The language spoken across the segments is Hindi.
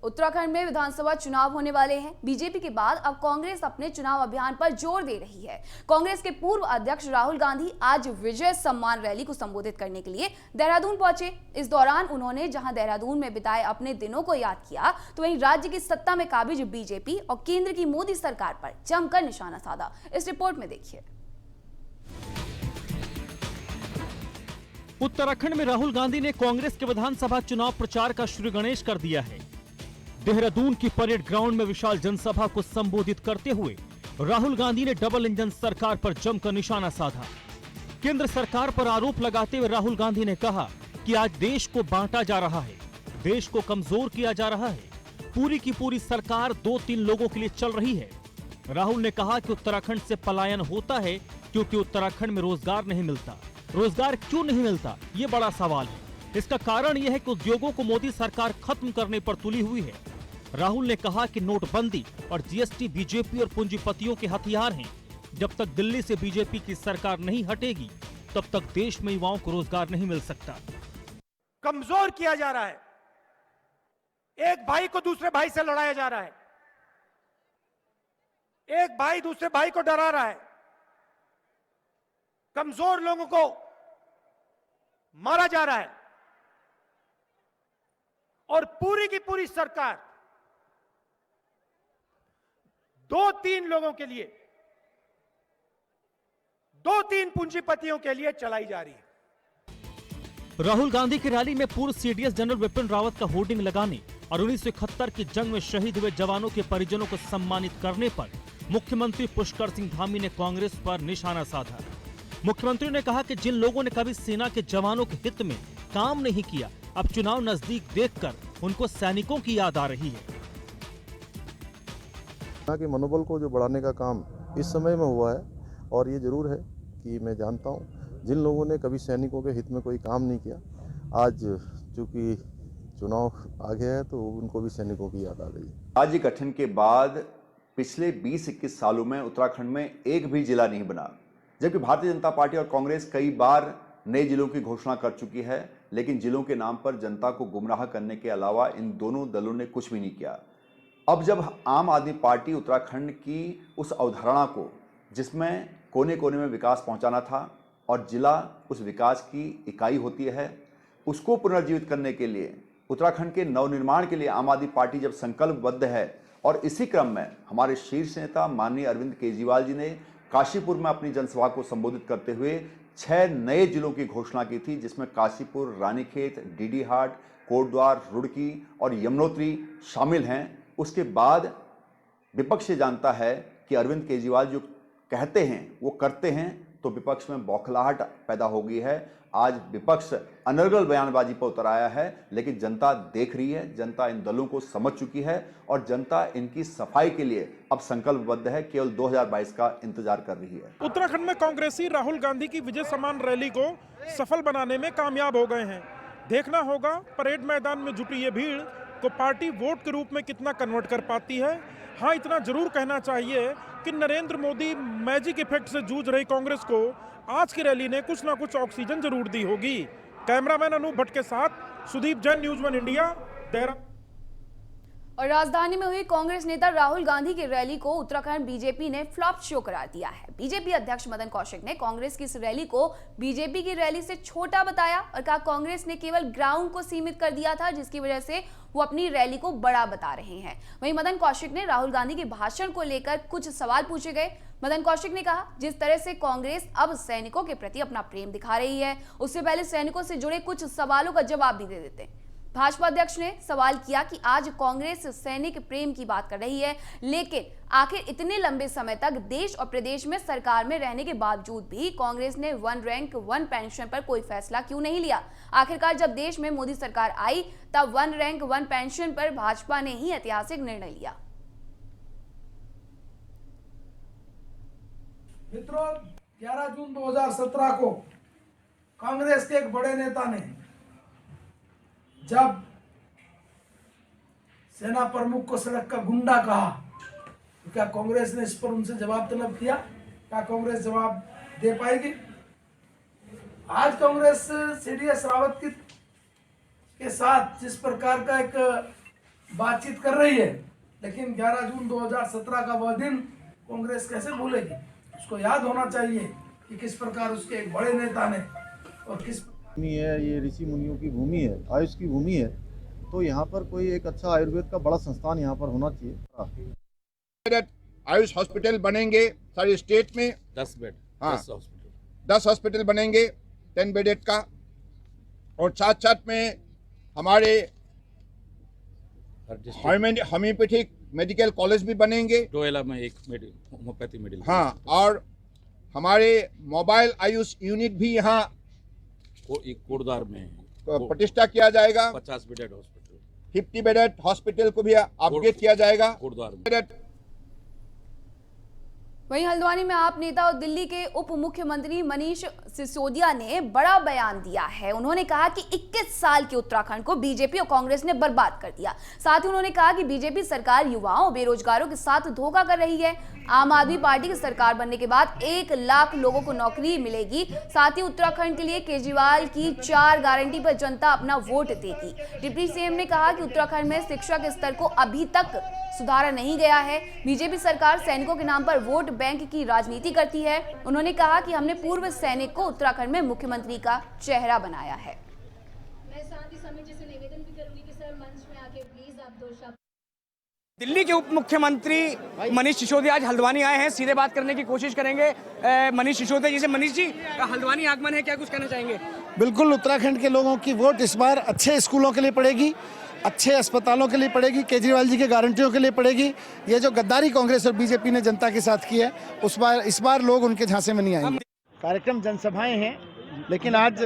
उत्तराखंड में विधानसभा चुनाव होने वाले हैं। बीजेपी के बाद अब कांग्रेस अपने चुनाव अभियान पर जोर दे रही है। कांग्रेस के पूर्व अध्यक्ष राहुल गांधी आज विजय सम्मान रैली को संबोधित करने के लिए देहरादून पहुंचे। इस दौरान उन्होंने जहां देहरादून में बिताए अपने दिनों को याद किया, तो वहीं राज्य की सत्ता में काबिज बीजेपी और केंद्र की मोदी सरकार पर जमकर निशाना साधा। इस रिपोर्ट में देखिए। उत्तराखंड में राहुल गांधी ने कांग्रेस के विधानसभा चुनाव प्रचार का श्री गणेश कर दिया है। देहरादून की परेड ग्राउंड में विशाल जनसभा को संबोधित करते हुए राहुल गांधी ने डबल इंजन सरकार पर जमकर निशाना साधा। केंद्र सरकार पर आरोप लगाते हुए राहुल गांधी ने कहा कि आज देश को बांटा जा रहा है, देश को कमजोर किया जा रहा है, पूरी की पूरी सरकार 2-3 लोगों के लिए चल रही है। राहुल ने कहा कि उत्तराखंड से पलायन होता है क्योंकि उत्तराखंड में रोजगार नहीं मिलता। रोजगार क्यों नहीं मिलता, ये बड़ा सवाल है। इसका कारण यह है कि उद्योगों को मोदी सरकार खत्म करने पर तुली हुई है। राहुल ने कहा कि नोटबंदी और जीएसटी बीजेपी और पूंजीपतियों के हथियार हैं। जब तक दिल्ली से बीजेपी की सरकार नहीं हटेगी, तब तक देश में युवाओं को रोजगार नहीं मिल सकता। कमजोर किया जा रहा है, एक भाई को दूसरे भाई से लड़ाया जा रहा है, एक भाई दूसरे भाई को डरा रहा है, कमजोर लोगों को मारा जा रहा है और पूरी की पूरी सरकार 2-3 लोगों के लिए, 2-3 पूंजीपतियों के लिए चलाई जा रही है। राहुल गांधी की रैली में पूर्व सीडीएस जनरल विपिन रावत का होर्डिंग लगाने और 1971 की जंग में शहीद हुए जवानों के परिजनों को सम्मानित करने पर मुख्यमंत्री पुष्कर सिंह धामी ने कांग्रेस पर निशाना साधा। मुख्यमंत्री ने कहा कि जिन लोगों ने कभी सेना के जवानों के हित में काम नहीं किया, अब चुनाव नजदीक देखकर उनको सैनिकों की याद आ रही है। सेना के मनोबल को जो बढ़ाने का काम इस समय में हुआ है, और ये जरूर है कि मैं जानता हूँ जिन लोगों ने कभी सैनिकों के हित में कोई काम नहीं किया, आज चूंकि चुनाव आ गया है तो उनको भी सैनिकों की याद आ गई। राज्य गठन के बाद पिछले 20-21 सालों में उत्तराखंड में एक भी जिला नहीं बना, जबकि भारतीय जनता पार्टी और कांग्रेस कई बार नए जिलों की घोषणा कर चुकी है, लेकिन जिलों के नाम पर जनता को गुमराह करने के अलावा इन दोनों दलों ने कुछ भी नहीं किया। अब जब आम आदमी पार्टी उत्तराखंड की उस अवधारणा को, जिसमें कोने कोने में विकास पहुंचाना था और जिला उस विकास की इकाई होती है, उसको पुनर्जीवित करने के लिए, उत्तराखंड के नवनिर्माण के लिए आम आदमी पार्टी जब संकल्पबद्ध है, और इसी क्रम में हमारे शीर्ष नेता माननीय अरविंद केजरीवाल जी ने काशीपुर में अपनी जनसभा को संबोधित करते हुए 6 नए जिलों की घोषणा की थी, जिसमें काशीपुर, रानीखेत, डीडीहाट, कोटद्वार, रुड़की और यमुनोत्री शामिल हैं। उसके बाद विपक्ष जानता है कि अरविंद केजरीवाल जो कहते हैं वो करते हैं, तो विपक्ष में बौखलाहट पैदा हो गई है। आज विपक्ष अनर्गल बयानबाजी पर उतर आया है, लेकिन जनता देख रही है, जनता इन दलों को समझ चुकी है और जनता इनकी सफाई के लिए अब संकल्पबद्ध है, केवल 2022 का इंतजार कर रही है। उत्तराखंड में कांग्रेसी राहुल गांधी की विजय सम्मान रैली को सफल बनाने में कामयाब हो गए हैं। देखना होगा परेड मैदान में जुटी ये भीड़ को पार्टी वोट के रूप में कितना कन्वर्ट कर पाती है। हाँ, इतना जरूर कहना चाहिए कि नरेंद्र मोदी मैजिक इफेक्ट से जूझ रही कांग्रेस को आज की रैली ने कुछ ना कुछ ऑक्सीजन जरूर दी होगी। कैमरामैन अनूप भट्ट के साथ सुदीप जैन, न्यूज़ 1 इंडिया, देहरादून। और राजधानी में हुई कांग्रेस नेता राहुल गांधी की रैली को उत्तराखंड बीजेपी ने फ्लॉप शो करार दिया है। बीजेपी अध्यक्ष मदन कौशिक ने कांग्रेस की इस रैली को बीजेपी की रैली से छोटा बताया और कहा कांग्रेस ने केवल ग्राउंड को सीमित कर दिया था, जिसकी वजह से वो अपनी रैली को बड़ा बता रहे हैं। वहीं मदन कौशिक ने राहुल गांधी के भाषण को लेकर कुछ सवाल पूछे गए। मदन कौशिक ने कहा जिस तरह से कांग्रेस अब सैनिकों के प्रति अपना प्रेम दिखा रही है, उससे पहले सैनिकों से जुड़े कुछ सवालों का जवाब भी दे देते हैं। भाजपा अध्यक्ष ने सवाल किया कि आज कांग्रेस सैनिक प्रेम की बात कर रही है, लेकिन आखिर इतने लंबे समय तक देश और प्रदेश में सरकार में रहने के बावजूद भी कांग्रेस ने 1 रैंक 1 पेंशन पर कोई फैसला क्यों नहीं लिया। आखिरकार जब देश में मोदी सरकार आई, तब 1 रैंक 1 पेंशन पर भाजपा ने ही ऐतिहासिक निर्णय लिया। मित्रों, 11 जून 2017 को कांग्रेस के एक बड़े नेता ने जब सेना प्रमुख को सड़क का गुंडा कहा, तो क्या कांग्रेस ने इस पर उनसे जवाब तलब किया? क्या कांग्रेस जवाब दे पाएगी? आज कांग्रेस सीडीएस रावत के साथ जिस प्रकार का एक बातचीत कर रही है, लेकिन 11 जून 2017 का वह दिन कांग्रेस कैसे भूलेगी। उसको याद होना चाहिए कि किस प्रकार उसके एक बड़े नेता ने और किस भूमि है, ये ऋषि मुनियों की भूमि है, आयुष की भूमि है, तो यहाँ पर कोई एक अच्छा आयुर्वेद का बड़ा संस्थान यहाँ पर होना चाहिए। आयुष हॉस्पिटल बनेंगे सारे स्टेट में 10 बेड। हाँ 10 हॉस्पिटल 10 हॉस्पिटल बनेंगे 10 बेडेड का, और साथ साथ में हमारे हर डिस्ट्रिक्ट होम्योपैथिक मेडिकल कॉलेज भी बनेंगे। डोएला में एक होम्योपैथी मेडिकल। हाँ, और हमारे मोबाइल आयुष यूनिट भी यहाँ एक कोटद्वार में है। प्रतिष्ठा किया जाएगा। 50 बेडेड हॉस्पिटल, 50 बेडेड हॉस्पिटल को भी अपग्रेड किया जाएगा कोटद्वार में। वहीं हल्द्वानी में आप नेता और दिल्ली के उप मुख्यमंत्री मनीष सिसोदिया ने बड़ा बयान दिया है। उन्होंने कहा कि 21 साल के उत्तराखंड को बीजेपी और कांग्रेस ने बर्बाद कर दिया। साथ ही उन्होंने कहा कि बीजेपी सरकार युवाओं और बेरोजगारों के साथ धोखा कर रही है। आम आदमी पार्टी की सरकार बनने के बाद 1 लाख लोगों को नौकरी मिलेगी। साथ ही उत्तराखंड के लिए केजरीवाल की 4 गारंटी पर जनता अपना वोट देगी। डिप्टी सीएम ने कहा कि उत्तराखंड में शिक्षा के स्तर को अभी तक सुधारा नहीं गया है। बीजेपी सरकार सैनिकों के नाम पर वोट बैंक की राजनीति करती है। उन्होंने कहा कि हमने पूर्व सैनिक को उत्तराखंड में मुख्यमंत्री का चेहरा बनाया है। मैं साथ ही समिति से निवेदन भी करूंगी कि सर मंच में आके प्लीज आप 2 शब्द। दिल्ली के उप मुख्यमंत्री मनीष सिसोदिया आज हल्द्वानी आए हैं, सीधे बात करने की कोशिश करेंगे मनीष सिसोदिया जी से। मनीष जी, हल्द्वानी आगमन है, क्या कुछ कहना चाहेंगे? बिल्कुल, उत्तराखंड के लोगों की वोट इस बार अच्छे स्कूलों के लिए पड़ेगी, अच्छे अस्पतालों के लिए पड़ेगी, केजरीवाल जी के गारंटियों के लिए पड़ेगी। ये जो गद्दारी कांग्रेस और बीजेपी ने जनता के साथ की है, इस बार लोग उनके झांसे में नहीं आएंगे। कार्यक्रम जनसभाएं हैं, लेकिन आज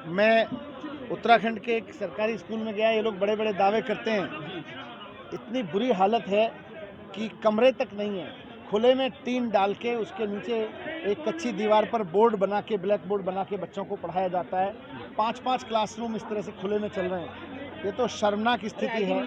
मैं उत्तराखंड के एक सरकारी स्कूल में गया। ये लोग बड़े बड़े दावे करते हैं, इतनी बुरी हालत है कि कमरे तक नहीं है। खुले में टीन डाल के उसके नीचे एक कच्ची दीवार पर बोर्ड बना के, ब्लैक बोर्ड बना के बच्चों को पढ़ाया जाता है। 5-5 क्लासरूम इस तरह से खुले में चल रहे हैं। ये तो शर्मनाक स्थिति है।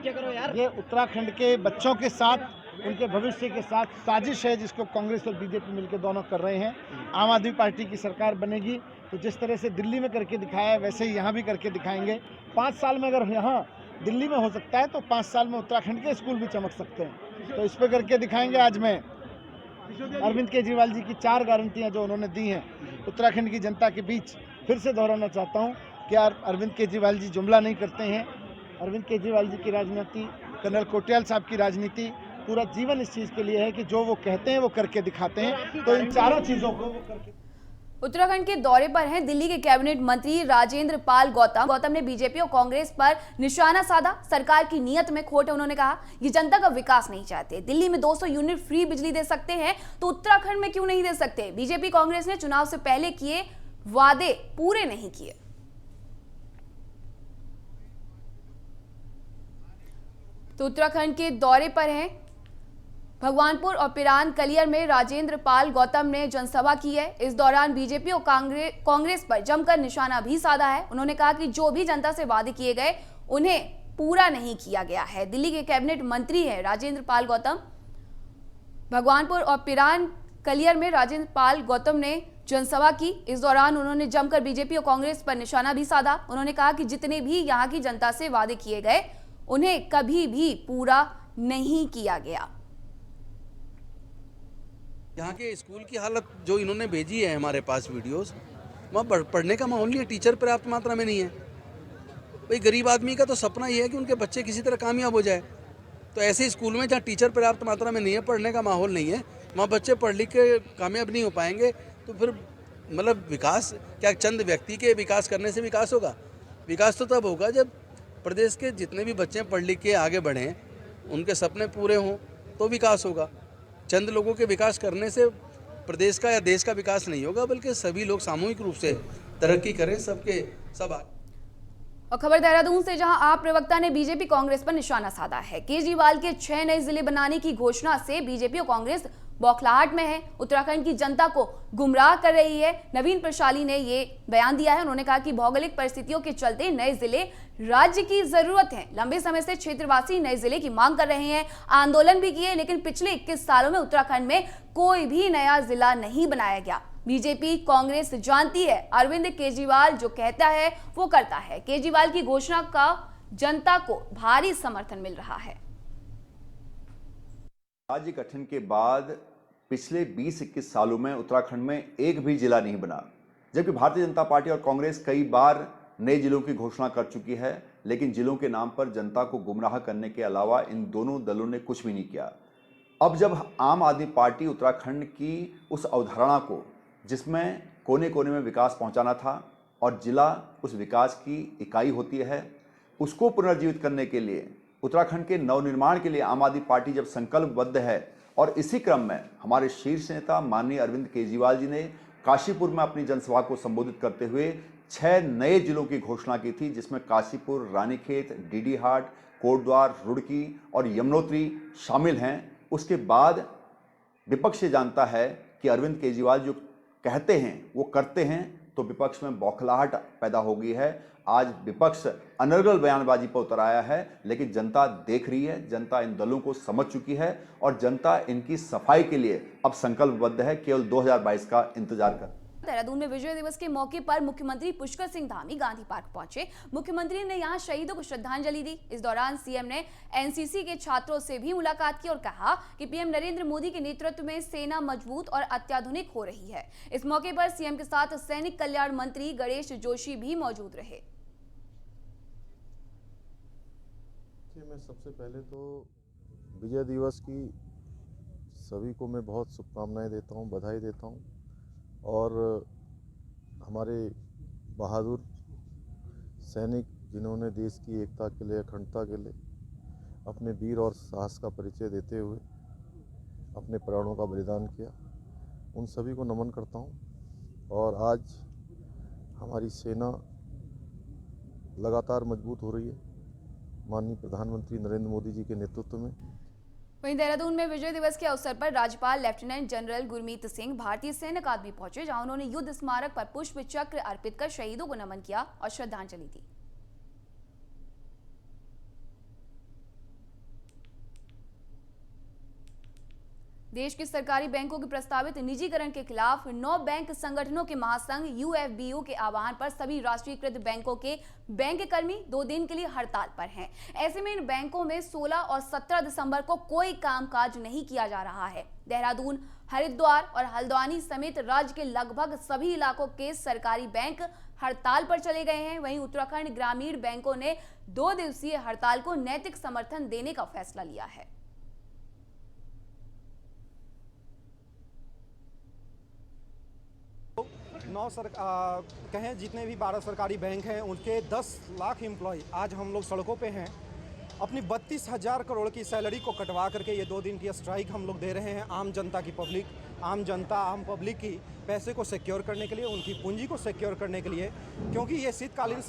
ये उत्तराखंड के बच्चों के साथ, उनके भविष्य के साथ साजिश है, जिसको कांग्रेस और बीजेपी मिलकर दोनों कर रहे हैं। आम आदमी पार्टी की सरकार बनेगी तो जिस तरह से दिल्ली में करके दिखाया है, वैसे ही यहाँ भी करके दिखाएंगे। 5 साल में अगर यहाँ दिल्ली में हो सकता है तो 5 साल में उत्तराखंड के स्कूल भी चमक सकते हैं। तो इस पर करके दिखाएंगे। आज मैं अरविंद केजरीवाल जी की 4 गारंटियाँ जो उन्होंने दी हैं उत्तराखंड की जनता के बीच फिर से दोहराना चाहता हूँ कि अरविंद केजरीवाल जी जुमला नहीं करते हैं। अरविंद केजरीवाल जी की राजनीति, कर्नल कोटियाल साहब की राजनीति, पूरा जीवन इस चीज़ के लिए है कि जो वो कहते हैं वो करके दिखाते हैं। तो इन चारों चीज़ों को वो करके। उत्तराखंड के दौरे पर हैं दिल्ली के कैबिनेट मंत्री राजेंद्र पाल गौतम ने बीजेपी और कांग्रेस पर निशाना साधा। सरकार की नीयत में खोट है। उन्होंने कहा ये जनता का विकास नहीं चाहते। दिल्ली में 200 यूनिट फ्री बिजली दे सकते हैं तो उत्तराखंड में क्यों नहीं दे सकते? बीजेपी कांग्रेस ने चुनाव से पहले किए वादे पूरे नहीं किए। तो उत्तराखंड के दौरे पर हैं भगवानपुर और पिरान कलियर में राजेंद्र पाल गौतम ने जनसभा की है। इस दौरान बीजेपी और कांग्रेस पर जमकर निशाना भी साधा है। उन्होंने कहा कि जो भी जनता से वादे किए गए उन्हें पूरा नहीं किया गया है। दिल्ली के कैबिनेट मंत्री हैं राजेंद्र पाल गौतम। भगवानपुर और पिरान कलियर में राजेंद्र पाल गौतम ने जनसभा की। इस दौरान उन्होंने जमकर बीजेपी और कांग्रेस पर निशाना भी साधा। उन्होंने कहा कि जितने भी यहाँ की जनता से वादे किए गए उन्हें कभी भी पूरा नहीं किया गया। यहाँ के स्कूल की हालत जो इन्होंने भेजी है हमारे पास वीडियोस, वहाँ पढ़ने का माहौल नहीं है, टीचर पर्याप्त मात्रा में नहीं है। भाई गरीब आदमी का तो सपना ये है कि उनके बच्चे किसी तरह कामयाब हो जाए। तो ऐसे स्कूल में जहाँ टीचर पर्याप्त मात्रा में नहीं है, पढ़ने का माहौल नहीं है, वहाँ बच्चे पढ़ लिख के कामयाब नहीं हो पाएंगे। तो फिर मतलब विकास क्या चंद व्यक्ति के विकास करने से विकास होगा? विकास तो तब होगा जब प्रदेश के जितने भी बच्चे पढ़ लिख के आगे बढ़ें, उनके सपने पूरे हों, तो विकास होगा। चंद लोगों के विकास करने से प्रदेश का या देश का विकास नहीं होगा, बल्कि सभी लोग सामूहिक रूप से तरक्की करें, सबके सब आगे। और खबर देहरादून से, जहां आप प्रवक्ता ने बीजेपी कांग्रेस पर निशाना साधा है। केजरीवाल के 6 नए जिले बनाने की घोषणा से बीजेपी और कांग्रेस बौखलाहट में है, उत्तराखंड की जनता को गुमराह कर रही है। नवीन प्रशाली ने ये बयान दिया है। उन्होंने कहा कि भौगोलिक परिस्थितियों के चलते नए जिले राज्य की जरूरत है। लंबे समय से क्षेत्रवासी नए जिले की मांग कर रहे हैं, आंदोलन भी किए, लेकिन पिछले 21 सालों में उत्तराखंड में कोई भी नया जिला नहीं बनाया गया। बीजेपी कांग्रेस जानती है अरविंद केजरीवाल जो कहता है वो करता है। केजरीवाल की घोषणा का जनता को भारी समर्थन मिल रहा है। राज्य गठन के बाद पिछले 20-21 सालों में उत्तराखंड में एक भी जिला नहीं बना, जबकि भारतीय जनता पार्टी और कांग्रेस कई बार नए जिलों की घोषणा कर चुकी है, लेकिन जिलों के नाम पर जनता को गुमराह करने के अलावा इन दोनों दलों ने कुछ भी नहीं किया। अब जब आम आदमी पार्टी उत्तराखंड की उस अवधारणा को, जिसमें कोने कोने में विकास पहुंचाना था और जिला उस विकास की इकाई होती है, उसको पुनर्जीवित करने के लिए, उत्तराखंड के नवनिर्माण के लिए आम आदमी पार्टी जब संकल्पबद्ध है, और इसी क्रम में हमारे शीर्ष नेता माननीय अरविंद केजरीवाल जी ने काशीपुर में अपनी जनसभा को संबोधित करते हुए 6 नए जिलों की घोषणा की थी, जिसमें काशीपुर, रानीखेत, डीडीहाट, कोटद्वार, रुड़की और यमुनोत्री शामिल हैं। उसके बाद विपक्ष ये जानता है कि अरविंद केजरीवाल जो कहते हैं वो करते हैं, तो विपक्ष में बौखलाहट पैदा हो गई है। आज विपक्ष अनर्गल बयानबाजी पर उतर आया है, लेकिन जनता देख रही है, जनता इन दलों को समझ चुकी है और जनता इनकी सफाई के लिए अब संकल्पबद्ध है। केवल 2022 का इंतजार कर। देहरादून में विजय दिवस के मौके पर मुख्यमंत्री पुष्कर सिंह धामी गांधी पार्क पहुंचे। मुख्यमंत्री ने यहां शहीदों को श्रद्धांजलि दी। इस दौरान सीएम ने एनसीसी के छात्रों से भी मुलाकात की और कहा कि पीएम नरेंद्र मोदी के नेतृत्व में सेना मजबूत और अत्याधुनिक हो रही है। इस मौके पर सीएम के साथ सैनिक कल्याण मंत्री गणेश जोशी भी मौजूद रहे। मैं सबसे पहले तो विजय दिवस की सभी को मैं बहुत शुभकामनाएं देता हूं, बधाई देता हूं, और हमारे बहादुर सैनिक जिन्होंने देश की एकता के लिए, अखंडता के लिए अपने वीर और साहस का परिचय देते हुए अपने प्राणों का बलिदान किया, उन सभी को नमन करता हूं। और आज हमारी सेना लगातार मजबूत हो रही है माननीय प्रधानमंत्री नरेंद्र मोदी जी के नेतृत्व में। वहीं देहरादून में विजय दिवस के अवसर पर राज्यपाल लेफ्टिनेंट जनरल गुरमीत सिंह भारतीय सैन्य अकादमी पहुंचे, जहां उन्होंने युद्ध स्मारक पर पुष्प चक्र अर्पित कर शहीदों को नमन किया और श्रद्धांजलि दी। देश के सरकारी बैंकों के प्रस्तावित निजीकरण के खिलाफ 9 बैंक संगठनों के महासंघ यूएफबीयू के आह्वान पर सभी राष्ट्रीयकृत बैंकों के बैंक कर्मी 2 दिन के लिए हड़ताल पर हैं। ऐसे में इन बैंकों में 16 और 17 दिसंबर को कोई कामकाज नहीं किया जा रहा है। देहरादून, हरिद्वार और हल्द्वानी समेत राज्य के लगभग सभी इलाकों के सरकारी बैंक हड़ताल पर चले गए हैं। वहीं उत्तराखंड ग्रामीण बैंकों ने 2 दिवसीय हड़ताल को नैतिक समर्थन देने का फैसला लिया है। कहें जितने भी 12 सरकारी बैंक हैं उनके 10 लाख एम्प्लॉय आज हम लोग सड़कों पे हैं। अपनी 32,000 करोड़ की सैलरी को कटवा करके ये 2 दिन की स्ट्राइक हम लोग दे रहे हैं। आम जनता की आम पब्लिक की पैसे को सिक्योर करने के लिए, उनकी पूंजी को सिक्योर करने के लिए, क्योंकि ये शीतकालीन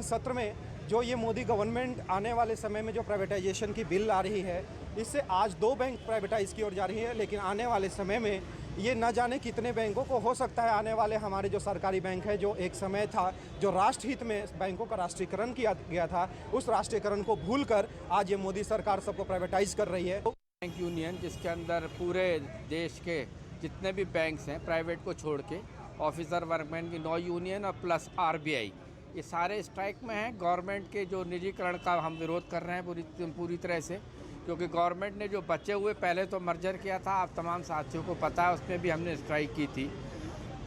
सत्र में जो ये मोदी गवर्नमेंट आने वाले समय में जो प्राइवेटाइजेशन की बिल आ रही है, इससे आज 2 बैंक प्राइवेटाइज की ओर जा रही है, लेकिन आने वाले समय में ये न जाने कितने बैंकों को हो सकता है आने वाले हमारे जो सरकारी बैंक है, जो एक समय था जो राष्ट्रहित में बैंकों का राष्ट्रीयकरण किया गया था, उस राष्ट्रीयकरण को भूलकर आज ये मोदी सरकार सबको प्राइवेटाइज कर रही है। बैंक यूनियन जिसके अंदर पूरे देश के जितने भी बैंक्स हैं प्राइवेट को छोड़ के, ऑफिसर वर्कमैन की 9 यूनियन और प्लस आरबीआई, ये सारे स्ट्राइक में हैं। गवर्नमेंट के जो निजीकरण का हम विरोध कर रहे हैं पूरी तरह से, क्योंकि गवर्नमेंट ने जो बचे हुए पहले तो मर्जर किया था, आप तमाम साथियों को पता है, उसमें भी हमने स्ट्राइक की थी।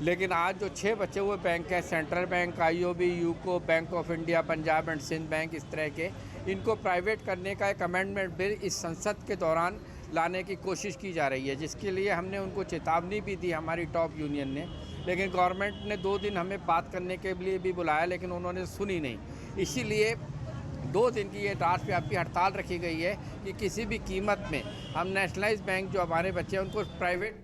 लेकिन आज जो 6 बचे हुए बैंक हैं, central bank, IOB, UCO, bank of India, Punjab and Sindh bank, इस तरह के, इनको प्राइवेट करने का एक अमेंडमेंट बिल इस संसद के दौरान लाने की कोशिश की जा रही है, जिसके लिए हमने उनको चेतावनी भी दी हमारी टॉप यूनियन ने। लेकिन गवर्नमेंट ने 2 दिन हमें बात करने के लिए भी बुलाया, लेकिन उन्होंने सुनी नहीं। इसीलिए 2 दिन की ये राष्ट्रव्यापी हड़ताल रखी गई है कि किसी भी कीमत में हम नेशनलाइज बैंक जो हमारे बच्चे हैं उनको प्राइवेट।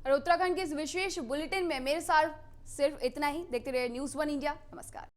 और उत्तराखंड के इस विशेष बुलेटिन में मेरे साथ सिर्फ इतना ही। देखते रहिए न्यूज़ 1 इंडिया। नमस्कार।